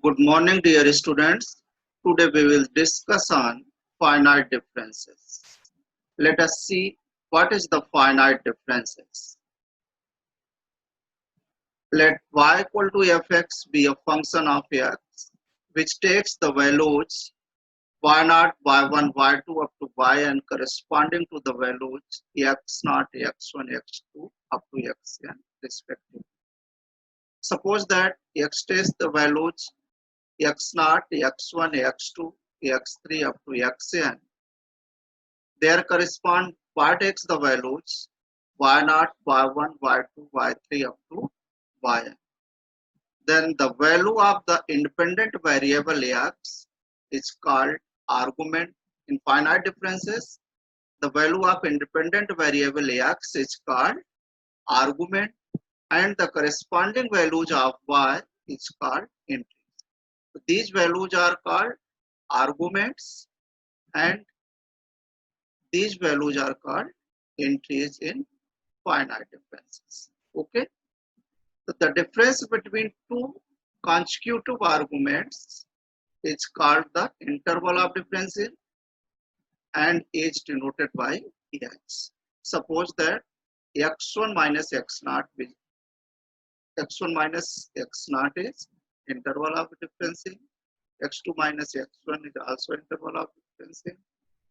Good morning, dear students. Today we will discuss on finite differences. Let us see what is the finite differences. Let y equal to fx be a function of x which takes the values y0, y1, y2 up to yn corresponding to the values x0, x1, x2 up to xn respectively. Suppose that x takes the values x0, x1, x2, x3 up to xn. There correspond y takes the values y0, y1, y2, y3 up to yn. Then the value of the independent variable x is called argument. In finite differences, the value of independent variable x is called argument and the corresponding values of y is called entry. So these values are called arguments and these values are called entries in finite differences. Okay. So the difference between two consecutive arguments is called the interval of differential and is denoted by x. Suppose that x1 minus x0 is interval of differential, x2 minus x1 is also interval of differential,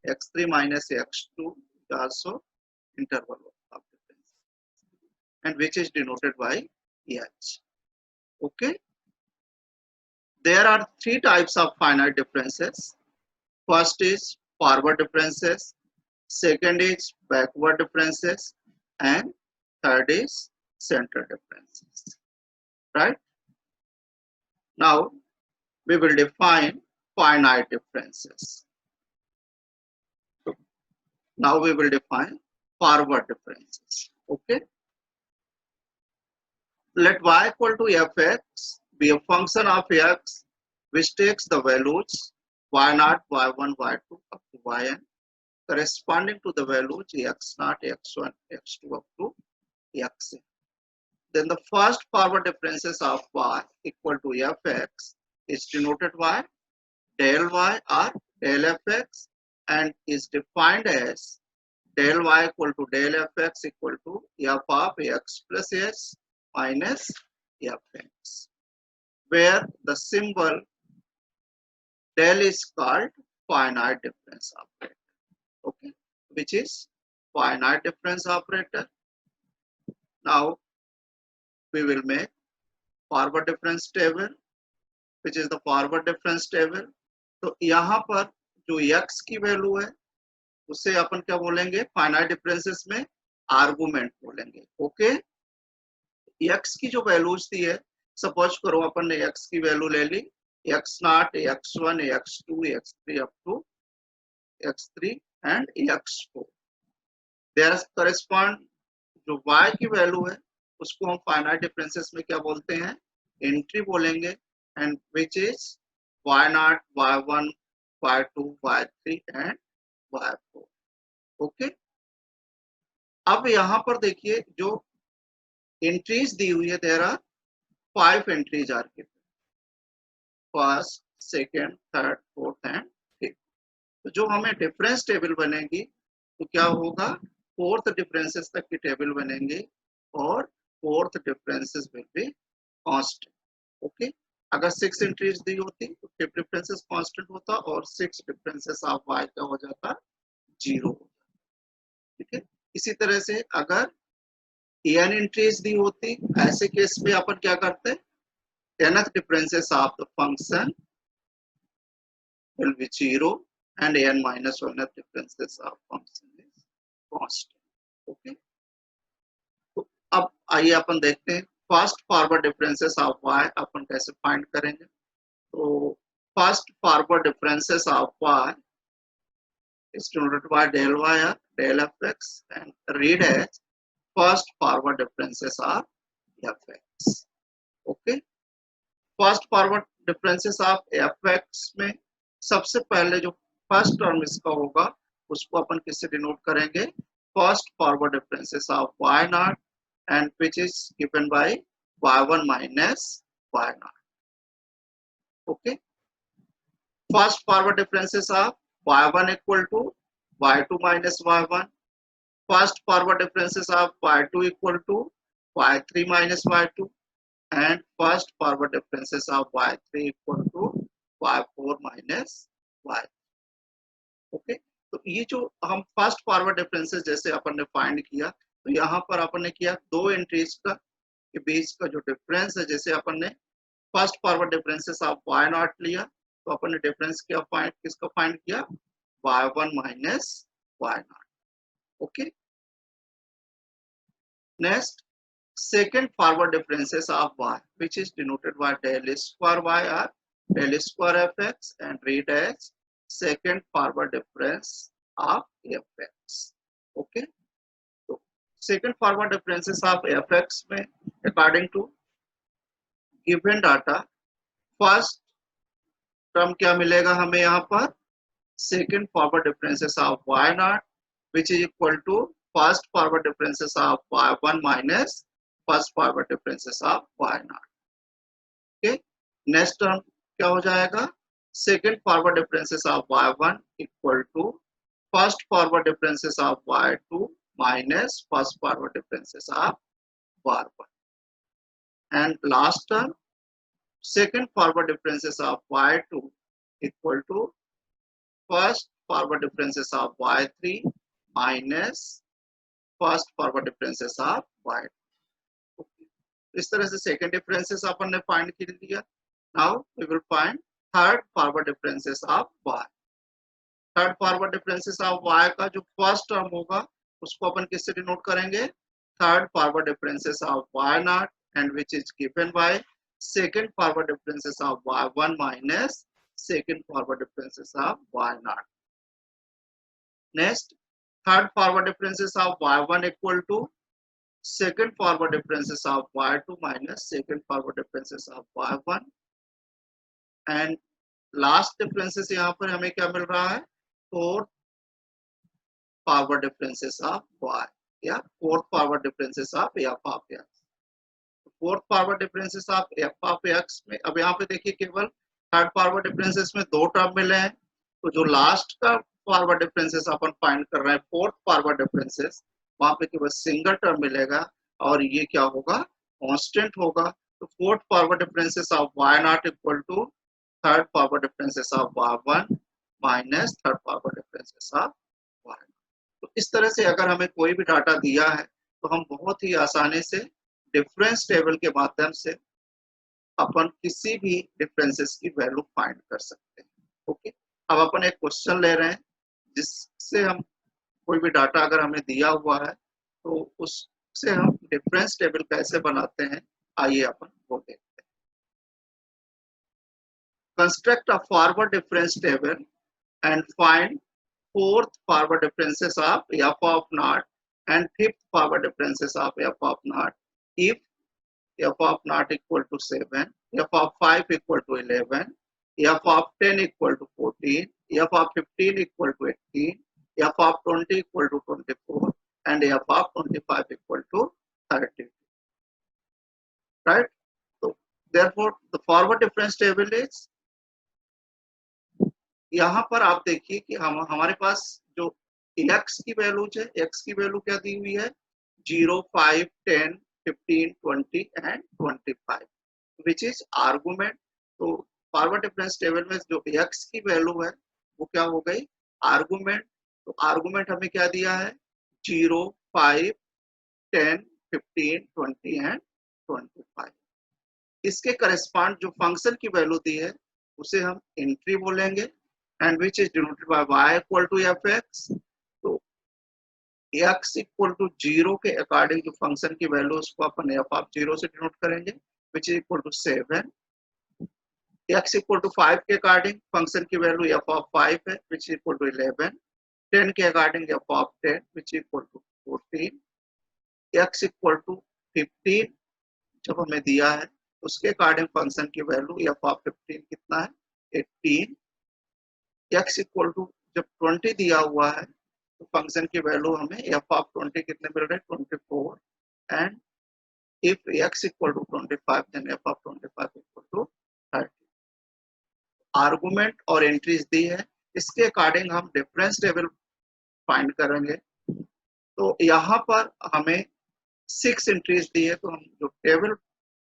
x3 minus x2 is also interval of differential, and which is denoted by h. Okay. There are three types of finite differences. First is forward differences, second is backward differences, and third is center differences. Right? Now we will define finite differences. Now we will define forward differences. Okay. Let y equal to fx be a function of x which takes the values y0, y1, y2 up to yn corresponding to the values x0, x1, x2 up to xn. Then the first forward differences of y equal to fx is denoted by del y or del fx and is defined as del y equal to del fx equal to f of x plus s minus fx, where the symbol del is called finite difference operator. Okay, which is finite difference operator. Now we will make forward difference table, which is the forward difference table. तो यहाँ पर जो x की वैल्यू है उसे अपन क्या बोलेंगे फाइनाइट डिफरेंसेस में आर्गुमेंट बोलेंगे. ओके. x की जो वैल्यूज दी है, सपोज करो अपन ने x की वैल्यू ले ली x0, x1, x2, x3 up to x3 and x4. There correspond जो y की वैल्यू है उसको हम फाइनाइट डिफरेंसेस में क्या बोलते हैं, एंट्री बोलेंगे, and which is y0, y1, y2, y3 and y4. Okay. अब यहाँ पर देखिए जो एंट्रीज दी हुई है, there are 5 entries are given, first, second, third, fourth and fifth. तो जो हमें डिफरेंस टेबल बनेगी तो क्या होगा, फोर्थ डिफरेंसेस तक की टेबल बनेंगे और fourth differences will be constant. Okay. अगर 6 एंट्रीज दी होती तो फिफ्थ डिफरेंसेस कांस्टेंट होता और 6 डिफरेंसेस ऑफ y क्या हो जाता, 0 हो जाता. ठीक है. इसी तरह से अगर n एंट्रीज दी होती, ऐसे केस में अपन क्या करते, nth differences of the function will be 0 and n minus 1th differences of function is constant. Okay. तो अब आइए अपन देखते हैं first forward differences of y अपन कैसे फाइंड करेंगे. तो first forward differences of y is denoted by del y or del fx and read as first forward differences of fx. Okay. First forward differences of fx में सबसे पहले जो first term इसका होगा उसको अपन किससे डिनोट करेंगे, first forward differences of y0 and which is given by y1 minus y0. Okay. First forward differences of y1 equal to y2 minus y1. First forward differences of y2 equal to y3 minus y2. And first forward differences of y3 equal to y4 minus y. Okay, तो ये जो हम first forward differences जैसे अपन ने find किया, तो यहाँ पर अपन ने किया दो एंट्रीज का के बीच का जो डिफरेंस है, जैसे अपन ने first forward differences of y not लिया, तो अपन ने डिफरेंस क्या फाइंड किसका फाइंड किया, y1 minus y not. Okay, next second forward differences of y, which is denoted by del square y or del square fx, and read as second forward difference of fx. Okay, so second forward differences of fx में according to given data first term क्या मिलेगा हमें यहाँ पर, second forward differences of y naught which is equal to first forward differences of y1 minus first forward differences of y naught. Okay, next term क्या हो जाएगा, second forward differences of y1 equal to first forward differences of y2 minus first forward differences of y1. And last term second forward differences of y2 equal to first forward differences of y3 minus first forward differences of y2. इस तरह से second differences अपन ने find कर दिया. Now we will find third forward differences of y. Third forward differences of y का जो first term होगा उसको अपन किससे डिनोट करेंगे, third forward differences of y not and which is given by second forward differences of y1 minus second forward differences of y not. Next third forward differences of y1 equal to second forward differences of y2 minus second forward differences of y1. and last differences यहाँ पर हमें क्या मिल रहा है, fourth forward differences of y या fourth forward differences of f of x. fourth forward differences of f of x में अब यहाँ पे देखिए केवल थर्ड फॉरवर्ड डिफरेंसेस में दो टर्म मिले हैं, तो जो लास्ट का फॉरवर्ड डिफरेंसेस अपन फाइंड कर रहे हैं फोर्थ फॉरवर्ड डिफरेंसेस, वहां पे केवल सिंगल टर्म मिलेगा और ये क्या होगा, कांस्टेंट होगा. तो fourth forward differences of y not equal to third forward differences of y1 minus third forward differences of y. तो इस तरह से अगर हमें कोई भी डाटा दिया है तो हम बहुत ही आसानी से डिफरेंस टेबल के माध्यम से अपन किसी भी डिफरेंसेस की वैल्यू फाइंड कर सकते हैं. ओके, अब अपन एक क्वेश्चन ले रहे हैं जिससे हम कोई भी डाटा अगर हमें दिया हुआ है तो उससे हम डिफरेंस टेबल कैसे बनाते हैं, आइए अपन वो देखते हैं. Construct a forward difference table and find fourth forward differences of f of naught and fifth forward differences of f of naught if f of naught equal to 7, f of 5 equal to 11, f of 10 equal to 14, f of 15 equal to 18, f of 20 equal to 24, and f of 25 equal to 30. Right? So therefore the forward difference table is, यहाँ पर आप देखिए कि हमारे पास जो x की values है, x की वैल्यू क्या दी हुई है, 0, 5, 10, 15, 20 and 25 which is argument. तो फॉरवर्ड डिफरेंस टेबल में जो x की वैल्यू है वो क्या हो गई, आर्गुमेंट. तो आर्गुमेंट हमें क्या दिया है, 0, 5, 10, 15, 20 and 25. इसके करस्पॉन्ड जो फंक्शन की वैल्यू दी है उसे हम एंट्री बोलेंगे and which is denoted by y equal to fx. तो x equal to 0 के अकॉर्डिंग जो फंक्शन की वैल्यू उसको अपन f of 0 से डिनोट करेंगे which is equal to 7. x equal to 5 के अकॉर्डिंग फंक्शन की वैल्यू f of 5 है which is equal to 11. 10 के according f of 10 which is equal to 14. x equal to 15 जब हमें दिया है उसके अकॉर्डिंग फंक्शन की वैल्यू f of 15 कितना है, 18. x इक्वल टू जब 20 दिया हुआ है तो फंक्शन की वैल्यू हमें f of 20 कितने मिल रहे हैं, 24. And if x equal to 25 then f of 25 equal to 30. Argument और एंट्रीज दी है, इसके अकॉर्डिंग हम डिफरेंस टेबल फाइंड करेंगे। तो यहाँ पर हमें 6 एंट्रीज दी है, तो हम जो टेबल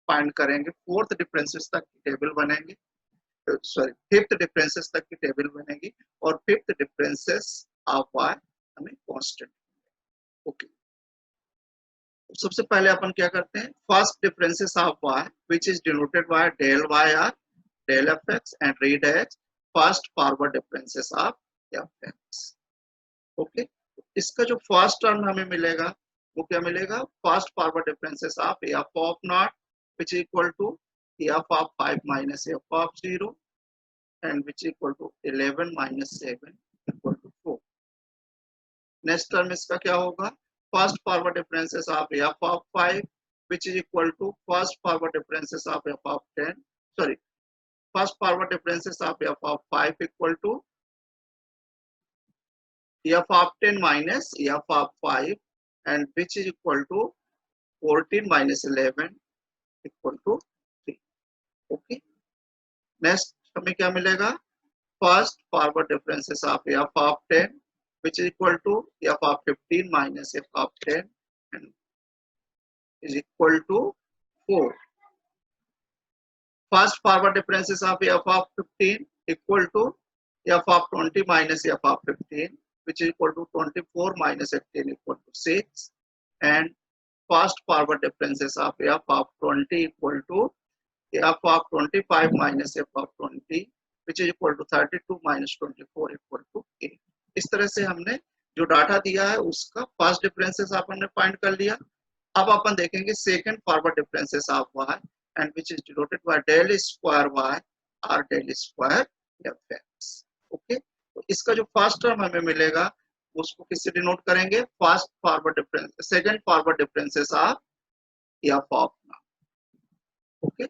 फाइंड करेंगे फोर्थ डिफरेंसेस तक की टेबल बनेगी, सॉरी फिफ्थ डिफरेंसेस तक की टेबल बनेगी, और फिफ्थ डिफरेंसेस ऑफ वाई हमें कांस्टेंट। ओके, सबसे पहले अपन क्या करते हैं, first differences of Y which is denoted by del Y or del F X and read as first forward differences of F X. Okay, इसका जो फर्स्ट टर्म हमें मिलेगा वो क्या मिलेगा, first forward differences of F of not which is equal to F of 5 minus F of 0 and which equal to 11 minus 7 equal to 4. Next term इसका क्या होगा, first forward differences of F of 5 which is equal to first forward differences of f of 10, sorry, first forward differences of f of 5 equal to f of 10 minus f of 5 and which is equal to 14 minus 11 equal to 3. Okay, next हमें क्या मिलेगा, first forward differences of f of 10 which is equal to f of 15 minus f of 10 and is equal to 4. First forward differences of f of 15 equal to f of 20 minus f of 15 which is equal to 24 minus 18 equal to 6, and first forward differences of f of 20 equal to f of 25 minus f of 20 which is equal to 32 minus 24 equal to 8. इस तरह से हमने जो data दिया है उसका first differences अपन ने find कर लिया। अब अपन देखेंगे second forward differences of y and which is denoted by del square y और डेल स्क्वायर f(x). ओके, तो इसका जो फर्स्ट टर्म हमें मिलेगा उसको किससे डिनोट करेंगे, first forward difference second forward differences of f of ना। ओके,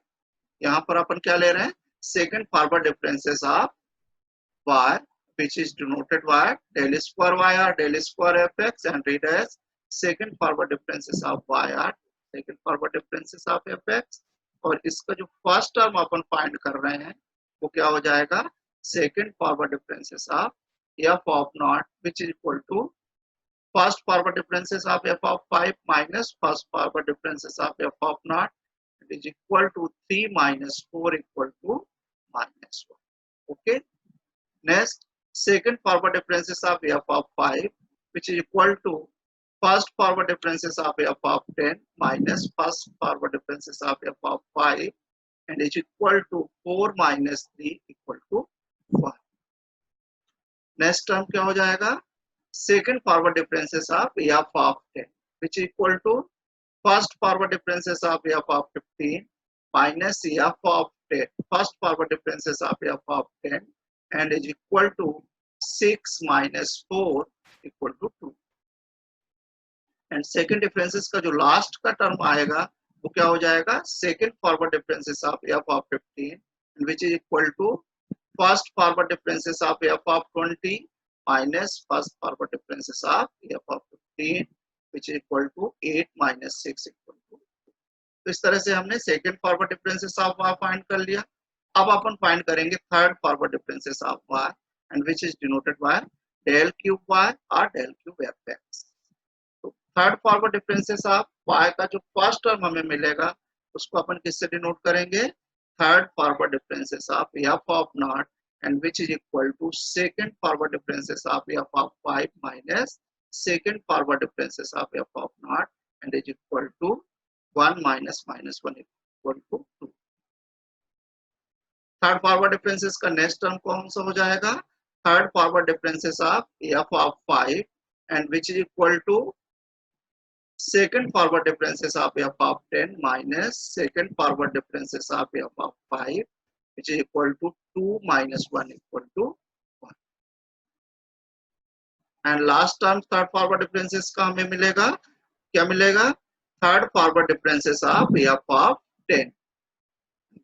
यहाँ पर अपन क्या ले रहे हैं, second forward differences of y which is denoted by del square y or del square fx and read as second forward differences of y or second forward differences of fx, और इसका जो first term अपन find कर रहे हैं वो क्या हो जाएगा, second forward differences of f of naught which is equal to first forward differences of f of 5 minus first forward differences of f of naught, it is equal to 3 minus 4 equal to minus 1. Okay, next second forward differences of f of 5 which is equal to first forward differences of f of 10 minus first forward differences of f of 5 and is equal to 4 minus 3 equal to 1. Next term क्या हो जाएगा, second forward differences of f of 10 which is equal to first forward differences of f of 15 minus f of 10 first forward differences of f of 10 and is equal to 6 minus 4 equal to 2. And second differences का जो last का term आएगा वो क्या हो जाएगा, second forward differences of f of 15 which is equal to first forward differences of f of 20 minus first forward differences of f of 15 which is equal to 8 minus 6 equal to 2. तो इस तरह से हमने second forward differences of y find कर लिया। अब अपन find करेंगे third forward differences of y and which is denoted by del cube y और डेल क्यूब fx। तो third forward differences of y का जो फर्स्ट टर्म हमें मिलेगा उसको अपन किससे डिनोट करेंगे, third forward differences of f of naught and which is equal to second forward differences of f of 5 minus second forward differences of f of naught and is equal to 1 minus minus 1 equal to 2. Third forward differences का next term कौन सा हो जाएगा, third forward differences of f of 5 and which is equal to second forward differences of f of 10 minus second forward differences of f of 5 which is equal to 2 minus 1 equal to 1. And last term third forward differences का हमें मिलेगा, क्या मिलेगा, third forward differences of f of 10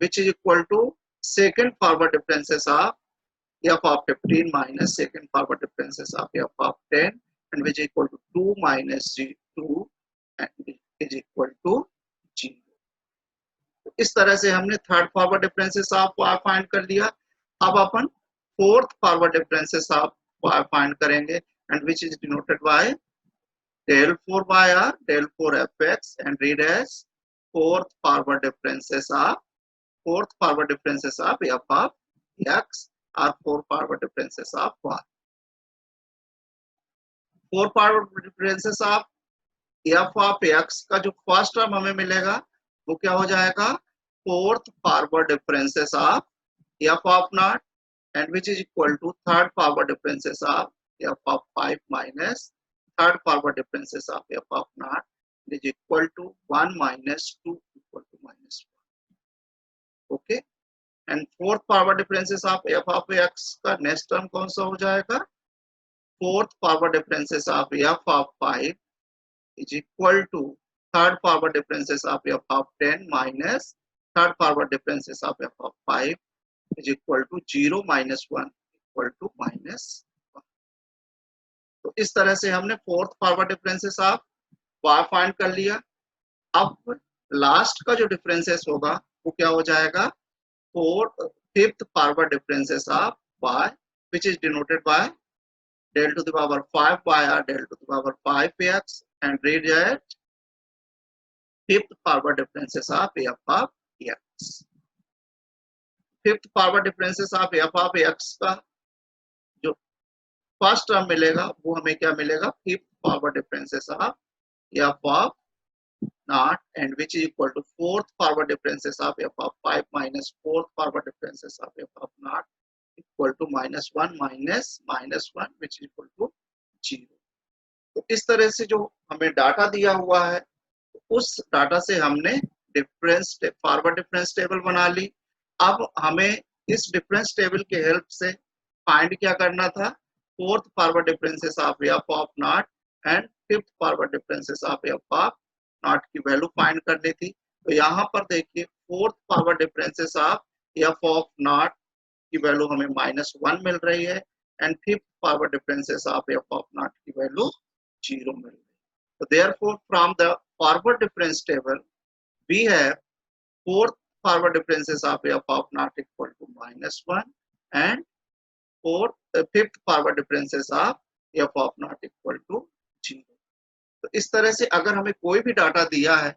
which is equal to second forward differences of f of 15 minus second forward differences of f of 10 and which is equal to 2 minus 2 and is equal to 0. इस तरह से हमने third forward differences of y find कर लिया। अब अपन fourth forward differences of y find करेंगे and which is denoted by del 4 by r del 4 fx and read as fourth forward differences of f of x or four forward differences of y. Four forward differences of f of x का जो first term हमें मिलेगा वो क्या हो जाएगा fourth forward differences of f of naught and which is equal to third forward differences of f of 5 minus third forward differences of f of naught is equal to 1 minus 2 equal to minus 1. Okay, and fourth forward differences of f of x का next term कौन सा हो जाएगा fourth forward differences of f of 5 is equal to third forward differences of f of 10 minus third forward differences of f of 5 is equal to 0 minus 1 equal to minus 1. तो इस तरह से हमने fourth forward differences of y find कर लिया. अब last का जो डिफरेंसेस होगा वो क्या हो जाएगा fifth forward differences of y which is denoted by del to the power 5 by r del to the power 5x and read as fifth forward differences of f of x. Fifth forward differences of f of x का जो first term मिलेगा वो हमें क्या मिलेगा fifth forward differences of f of naught and which is equal to fourth forward differences of f of 5 minus fourth forward differences of f of naught equal to minus 1 minus minus 1 which is equal to 0. तो इस तरह से जो हमें data दिया हुआ है उस डाटा से हमने डिफरेंस फॉरवर्ड डिफरेंस टेबल बना ली. अब हमें इस डिफरेंस टेबल के हेल्प से फाइंड क्या करना था fourth forward differences of f of naught and fifth forward differences of f of naught की वैल्यू फाइंड करनी थी. तो यहाँ पर देखिए fourth forward differences of f of naught की वैल्यू हमें -1 मिल रही है and fifth forward differences of f of naught की वैल्यू 0 मिल रही है. So therefore from the forward difference table we have fourth forward differences of f of naught equal to -1 and fifth forward differences of f of naught equal to 0. तो इस तरह से अगर हमें कोई भी डाटा दिया है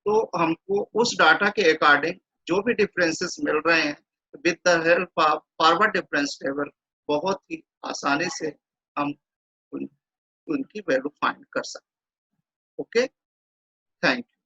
तो हमको उस डाटा के अकॉर्डिंग जो भी डिफरेंसेस मिल रहे हैं with the help of forward difference table बहुत ही आसानी से हम उनकी वैल्यू फाइंड कर सकते हैं. Okay, thank you.